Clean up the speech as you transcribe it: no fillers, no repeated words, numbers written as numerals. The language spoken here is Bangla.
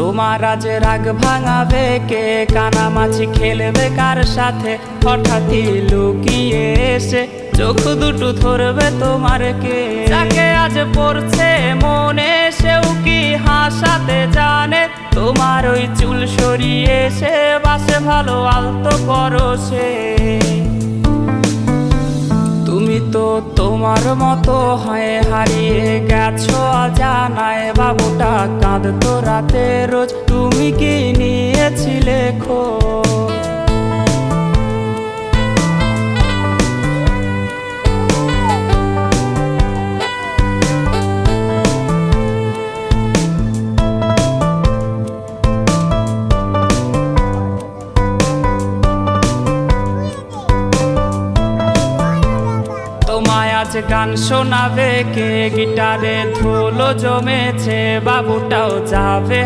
তোমার আজ রাগ ভাঙাবে কে, কানামাছি খেলবে কার সাথে, হঠাৎই লুকিয়ে এসে চোখ দুটো ধরবে তোমার কে। যাকে আজ পড়ছে মনে সেও কি হাসাতে জানে, তোমার ওই চুল সরিয়ে সে বাসে ভালো আলতো পরশে। তুমি তো তোমার মতো হয়ে হারিয়ে গেছো অজানায়, বাবুটা কাঁদতো রাতে রোজ, তুমি কি নিয়েছিলে খোঁজ? তোমায় আজ গান শোনাবে কে, গিটারে ধুলো জমেছে, বাবুটাও যাবে।